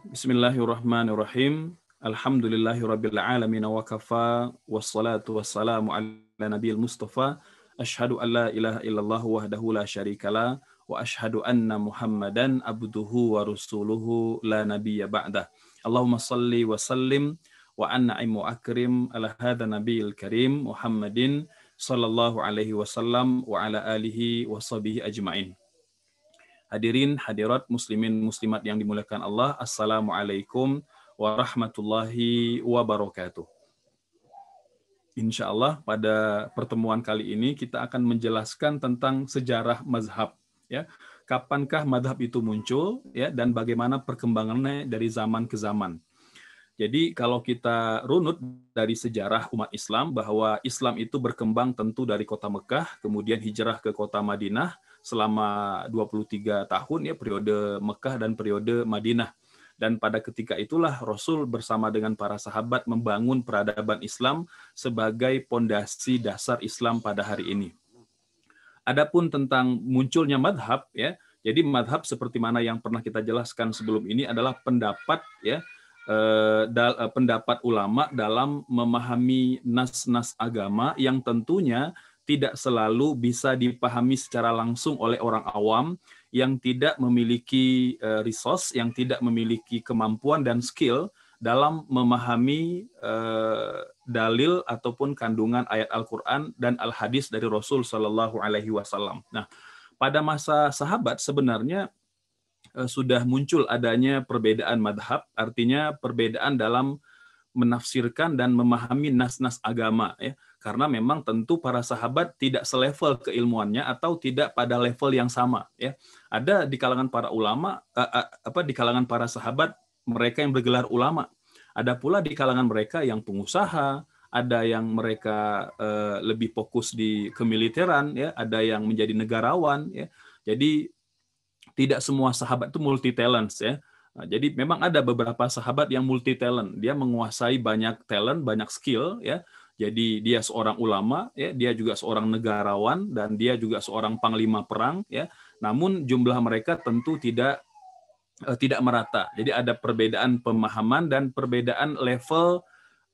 Bismillahirrahmanirrahim. Alhamdulillahirabbil alamin wa kafa wassalatu wassalamu ala nabiyil mustafa. Asyhadu an la ilaha illallah wahdahu la syarikalah wa asyhadu anna Muhammadan abduhu wa rasuluhu la nabiyya ba'dah. Allahumma shalli wa sallim wa an'im wa akrim ala hadza nabiyil karim Muhammadin sallallahu alaihi wasallam wa ala alihi wa sahbihi ajmain. Hadirin hadirat muslimin muslimat yang dimuliakan Allah, assalamualaikum warahmatullahi wabarakatuh. Insya Allah pada pertemuan kali ini kita akan menjelaskan tentang sejarah mazhab, ya. Kapankah mazhab itu muncul, ya, dan bagaimana perkembangannya dari zaman ke zaman. Jadi kalau kita runut dari sejarah umat Islam bahwa Islam itu berkembang tentu dari kota Mekah, kemudian hijrah ke kota Madinah selama 23 tahun, ya, periode Mekah dan periode Madinah. Dan pada ketika itulah Rasul bersama dengan para sahabat membangun peradaban Islam sebagai pondasi dasar Islam pada hari ini. Adapun tentang munculnya madhab, ya, jadi madhab seperti mana yang pernah kita jelaskan sebelum ini adalah pendapat, ya, pendapat ulama dalam memahami nas-nas agama yang tentunya tidak selalu bisa dipahami secara langsung oleh orang awam yang tidak memiliki resource, yang tidak memiliki kemampuan dan skill dalam memahami dalil ataupun kandungan ayat Al-Quran dan Al-Hadis dari Rasul Shallallahu Alaihi Wasallam. Nah, pada masa sahabat sebenarnya sudah muncul adanya perbedaan madhab, artinya perbedaan dalam menafsirkan dan memahami nas-nas agama, ya, karena memang tentu para sahabat tidak selevel keilmuannya atau tidak pada level yang sama, ya. Ada di kalangan para ulama, di kalangan para sahabat mereka yang bergelar ulama, ada pula di kalangan mereka yang pengusaha, ada yang mereka lebih fokus di kemiliteran, ya, ada yang menjadi negarawan, ya. Jadi tidak semua sahabat itu multi talents, ya. Nah, jadi memang ada beberapa sahabat yang multi talent, dia menguasai banyak talent, banyak skill, ya. Jadi dia seorang ulama, ya, dia juga seorang negarawan dan dia juga seorang panglima perang, ya. Namun jumlah mereka tentu tidak merata. Jadi ada perbedaan pemahaman dan perbedaan level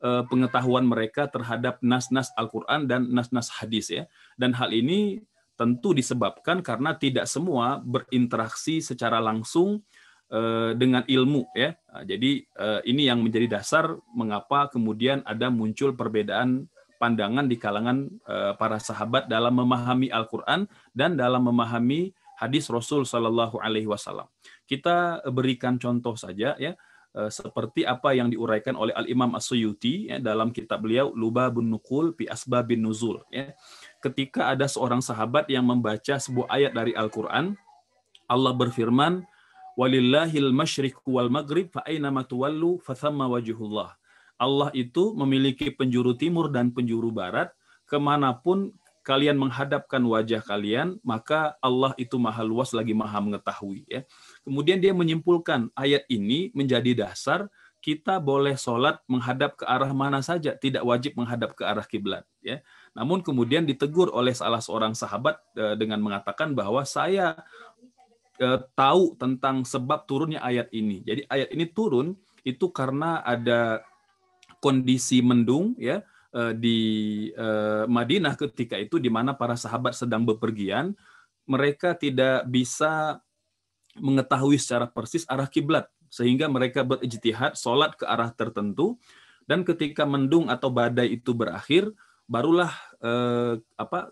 pengetahuan mereka terhadap nas-nas Al-Quran dan nas-nas hadis, ya. Dan hal ini tentu disebabkan karena tidak semua berinteraksi secara langsung dengan ilmu, ya. Jadi ini yang menjadi dasar mengapa kemudian ada muncul perbedaan pandangan di kalangan para sahabat dalam memahami Al-Quran dan dalam memahami hadis Rasul Shallallahu Alaihi Wasallam. Kita berikan contoh saja, ya, seperti apa yang diuraikan oleh Al-Imam As-Suyuti, ya, dalam kitab beliau Lubabun Nuqul fi Asbabin Nuzul, ya. Ketika ada seorang sahabat yang membaca sebuah ayat dari Al-Quran, Allah berfirman, walillahil masyriq wal maghrib fa aina ma tuwallu fa thamma wajhullah. Allah itu memiliki penjuru timur dan penjuru barat, kemanapun kalian menghadapkan wajah kalian, maka Allah itu maha luas lagi maha mengetahui, ya. Kemudian dia menyimpulkan ayat ini menjadi dasar kita boleh sholat menghadap ke arah mana saja, tidak wajib menghadap ke arah kiblat, ya. Namun kemudian ditegur oleh salah seorang sahabat dengan mengatakan bahwa saya tahu tentang sebab turunnya ayat ini. Jadi ayat ini turun itu karena ada kondisi mendung, ya, di Madinah ketika itu di mana para sahabat sedang bepergian, mereka tidak bisa mengetahui secara persis arah kiblat sehingga mereka berijtihad sholat ke arah tertentu, dan ketika mendung atau badai itu berakhir barulah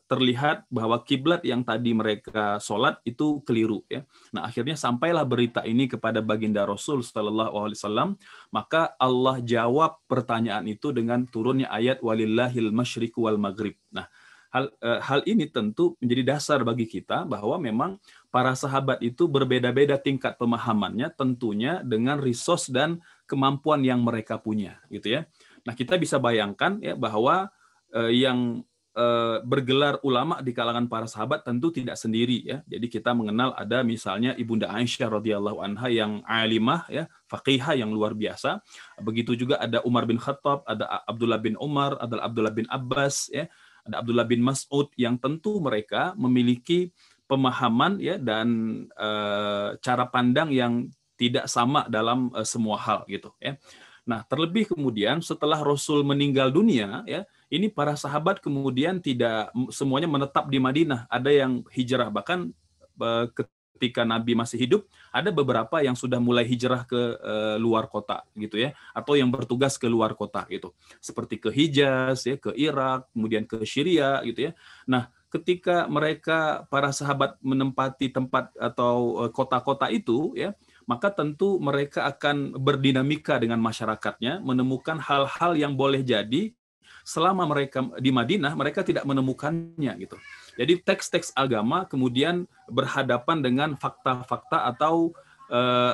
terlihat bahwa kiblat yang tadi mereka sholat itu keliru, ya. Nah, akhirnya sampailah berita ini kepada baginda Rasul Shallallahu Alaihi Wasallam, maka Allah jawab pertanyaan itu dengan turunnya ayat walillahil masyriq wal maghrib. Nah, hal ini tentu menjadi dasar bagi kita bahwa memang para sahabat itu berbeda-beda tingkat pemahamannya, tentunya dengan resource dan kemampuan yang mereka punya, gitu, ya. Nah, kita bisa bayangkan, ya, bahwa yang bergelar ulama di kalangan para sahabat tentu tidak sendiri, ya. Jadi kita mengenal ada misalnya Ibunda Aisyah radhiyallahu anha yang alimah, ya, faqihah yang luar biasa. Begitu juga ada Umar bin Khattab, ada Abdullah bin Umar, ada Abdullah bin Abbas, ya, ada Abdullah bin Mas'ud yang tentu mereka memiliki pemahaman, ya, dan cara pandang yang tidak sama dalam semua hal gitu ya. Nah, terlebih kemudian setelah Rasul meninggal dunia ya, ini para sahabat kemudian tidak semuanya menetap di Madinah, ada yang hijrah, bahkan ketika Nabi masih hidup ada beberapa yang sudah mulai hijrah ke luar kota gitu ya, atau yang bertugas ke luar kota gitu, seperti ke Hijaz ya, ke Irak, kemudian ke Syria gitu ya. Nah, ketika mereka para sahabat menempati tempat atau kota-kota itu ya, maka tentu mereka akan berdinamika dengan masyarakatnya, menemukan hal-hal yang boleh jadi selama mereka di Madinah mereka tidak menemukannya gitu. Jadi teks-teks agama kemudian berhadapan dengan fakta-fakta atau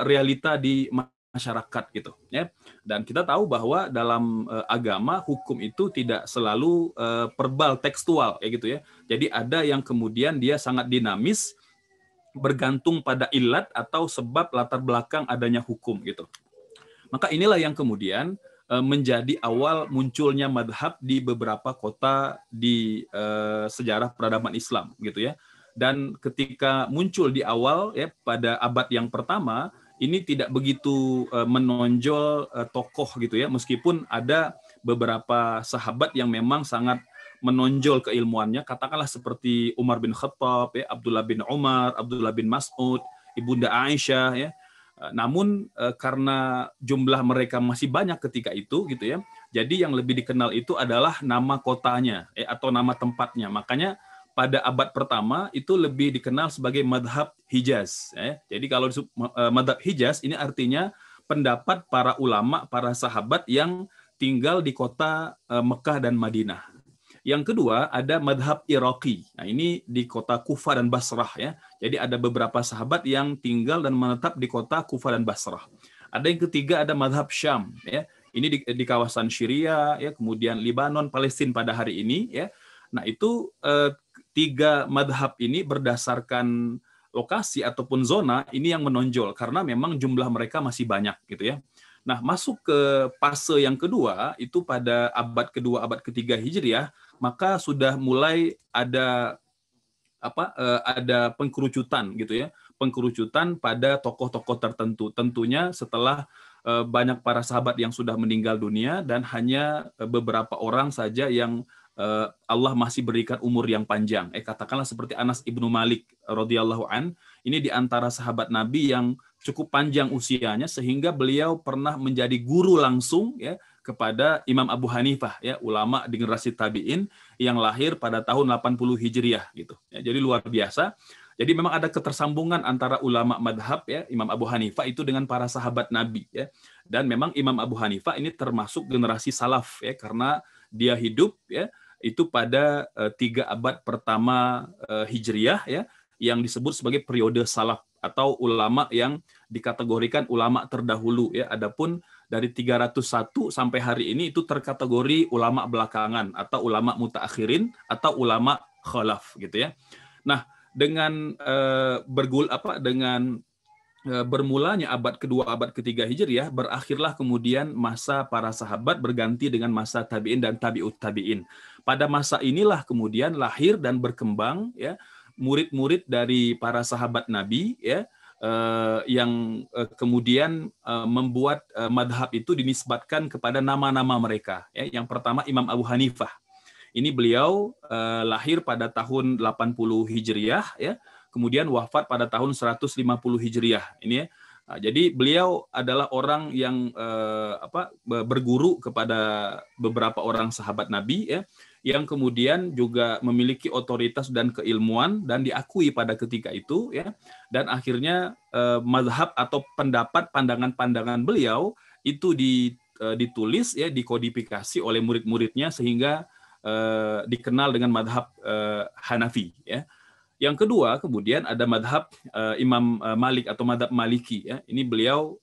realita di masyarakat gitu ya. Dan kita tahu bahwa dalam agama hukum itu tidak selalu verbal tekstual ya gitu ya. Jadi ada yang kemudian dia sangat dinamis, bergantung pada ilat atau sebab latar belakang adanya hukum gitu. Maka inilah yang kemudian menjadi awal munculnya madhab di beberapa kota di sejarah peradaban Islam gitu ya. Dan ketika muncul di awal ya pada abad yang pertama, ini tidak begitu menonjol tokoh gitu ya, meskipun ada beberapa sahabat yang memang sangat menonjol keilmuannya, katakanlah seperti Umar bin Khattab, ya, Abdullah bin Umar, Abdullah bin Mas'ud, Ibunda Aisyah, ya. Namun karena jumlah mereka masih banyak ketika itu, gitu ya, jadi yang lebih dikenal itu adalah nama kotanya, atau nama tempatnya. Makanya pada abad pertama itu lebih dikenal sebagai madhab Hijaz. Jadi kalau madhab Hijaz ini artinya pendapat para ulama, para sahabat yang tinggal di kota Mekah dan Madinah. Yang kedua ada madhab Iraqi. Nah ini di kota Kufah dan Basrah ya. Jadi ada beberapa sahabat yang tinggal dan menetap di kota Kufah dan Basrah. Ada yang ketiga ada madhab Syam ya. Ini di kawasan Syria ya, kemudian Libanon, Palestina pada hari ini ya. Nah itu tiga madhab ini berdasarkan lokasi ataupun zona ini yang menonjol karena memang jumlah mereka masih banyak gitu ya. Nah masuk ke fase yang kedua itu pada abad kedua, abad ketiga Hijriah, maka sudah mulai ada ada pengkerucutan gitu ya, pengkerucutan pada tokoh-tokoh tertentu. Tentunya setelah banyak para sahabat yang sudah meninggal dunia dan hanya beberapa orang saja yang Allah masih berikan umur yang panjang. Katakanlah seperti Anas ibnu Malik radhiyallahu an, ini di antara sahabat Nabi yang cukup panjang usianya sehingga beliau pernah menjadi guru langsung ya kepada Imam Abu Hanifah ya, ulama di generasi tabi'in yang lahir pada tahun 80 Hijriah gitu. Ya, jadi luar biasa. Jadi memang ada ketersambungan antara ulama madhab ya Imam Abu Hanifah itu dengan para sahabat Nabi ya. Dan memang Imam Abu Hanifah ini termasuk generasi salaf ya karena dia hidup ya itu pada 3 abad pertama Hijriah ya yang disebut sebagai periode salaf atau ulama yang dikategorikan ulama terdahulu ya. Adapun dari 301 sampai hari ini itu terkategori ulama belakangan atau ulama mutaakhirin atau ulama khalaf gitu ya. Nah, dengan bermulanya abad kedua, abad ketiga Hijriah, berakhirlah kemudian masa para sahabat berganti dengan masa tabi'in dan tabi'ut tabi'in. Pada masa inilah kemudian lahir dan berkembang ya murid-murid dari para sahabat Nabi ya yang kemudian membuat madhab itu dinisbatkan kepada nama-nama mereka. Ya. Yang pertama Imam Abu Hanifah. Ini beliau lahir pada tahun 80 Hijriah, ya. Kemudian wafat pada tahun 150 Hijriah. Ini ya. Nah, jadi beliau adalah orang yang berguru kepada beberapa orang sahabat Nabi, ya, yang kemudian juga memiliki otoritas dan keilmuan dan diakui pada ketika itu ya, dan akhirnya mazhab atau pendapat pandangan-pandangan beliau itu ditulis ya, dikodifikasi oleh murid-muridnya sehingga dikenal dengan mazhab Hanafi ya. Yang kedua kemudian ada mazhab Imam Malik atau mazhab Maliki ya. Ini beliau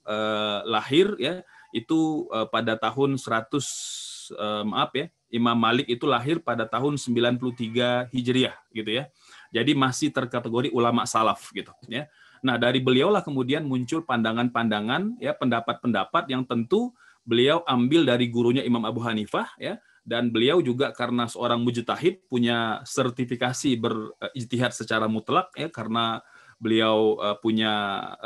lahir ya itu pada tahun 100 Imam Malik itu lahir pada tahun 93 Hijriah gitu ya. Jadi masih terkategori ulama salaf gitu ya. Nah, dari beliaulah kemudian muncul pandangan-pandangan ya, pendapat-pendapat yang tentu beliau ambil dari gurunya Imam Abu Hanifah ya, dan beliau juga karena seorang mujtahid punya sertifikasi berijtihad secara mutlak ya, karena beliau punya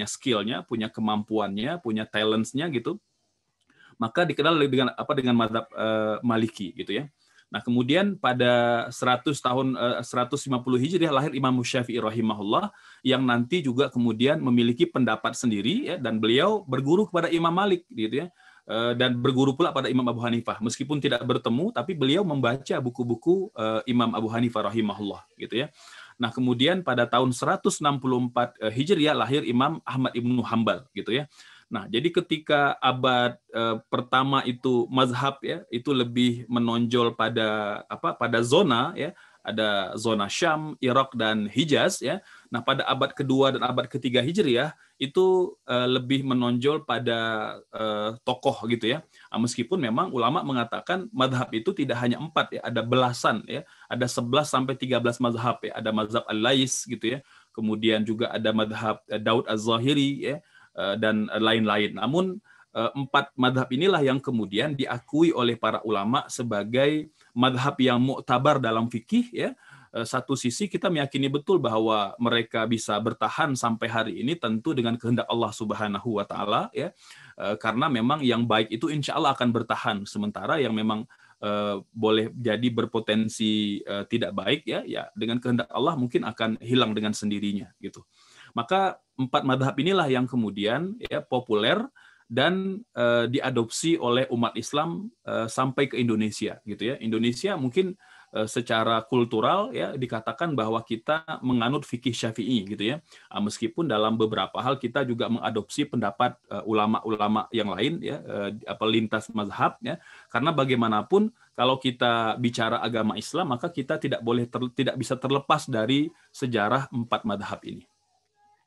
skillnya, punya kemampuannya, punya talentsnya gitu, maka dikenal dengan mazhab Maliki gitu ya. Nah, kemudian pada 150 Hijriah lahir Imam Syafi'i rahimahullah yang nanti juga kemudian memiliki pendapat sendiri ya, dan beliau berguru kepada Imam Malik gitu ya. Dan berguru pula pada Imam Abu Hanifah. Meskipun tidak bertemu, tapi beliau membaca buku-buku Imam Abu Hanifah rahimahullah gitu ya. Nah, kemudian pada tahun 164 Hijriah lahir Imam Ahmad Ibnu Hambal gitu ya. Nah, jadi ketika abad pertama itu mazhab ya, itu lebih menonjol pada zona ya, ada zona Syam, Irak dan Hijaz ya. Nah, pada abad kedua dan abad ketiga Hijriah itu lebih menonjol pada tokoh gitu ya. Nah, meskipun memang ulama mengatakan mazhab itu tidak hanya 4 ya, ada belasan ya, ada 11 sampai 13 mazhab ya, ada mazhab Al-Lais gitu ya. Kemudian juga ada mazhab Daud Az-Zahiri ya, dan lain-lain. Namun 4 madhab inilah yang kemudian diakui oleh para ulama sebagai madhab yang muktabar dalam fikih ya. Satu sisi kita meyakini betul bahwa mereka bisa bertahan sampai hari ini tentu dengan kehendak Allah Subhanahu wa taala ya. Karena memang yang baik itu insya Allah akan bertahan, sementara yang memang boleh jadi berpotensi tidak baik ya dengan kehendak Allah mungkin akan hilang dengan sendirinya gitu. Maka 4 madhab inilah yang kemudian ya populer dan diadopsi oleh umat Islam sampai ke Indonesia gitu ya. Indonesia mungkin secara kultural ya dikatakan bahwa kita menganut fikih Syafi'i gitu ya. Meskipun dalam beberapa hal kita juga mengadopsi pendapat ulama-ulama yang lain ya, lintas mazhab ya. Karena bagaimanapun kalau kita bicara agama Islam maka kita tidak bisa terlepas dari sejarah 4 madhab ini.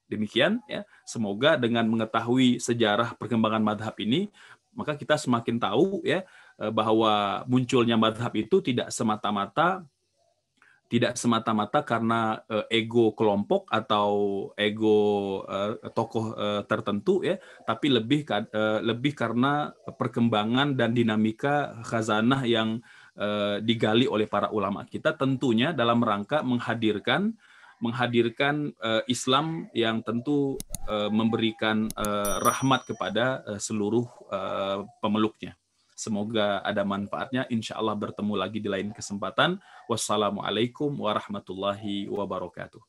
Demikian ya, semoga dengan mengetahui sejarah perkembangan madhab ini, maka kita semakin tahu ya bahwa munculnya madhab itu tidak semata-mata karena ego kelompok atau ego tokoh tertentu ya, tapi lebih karena perkembangan dan dinamika khazanah yang digali oleh para ulama kita, tentunya dalam rangka menghadirkan Islam yang tentu memberikan rahmat kepada seluruh pemeluknya. Semoga ada manfaatnya. Insya Allah bertemu lagi di lain kesempatan. Wassalamualaikum warahmatullahi wabarakatuh.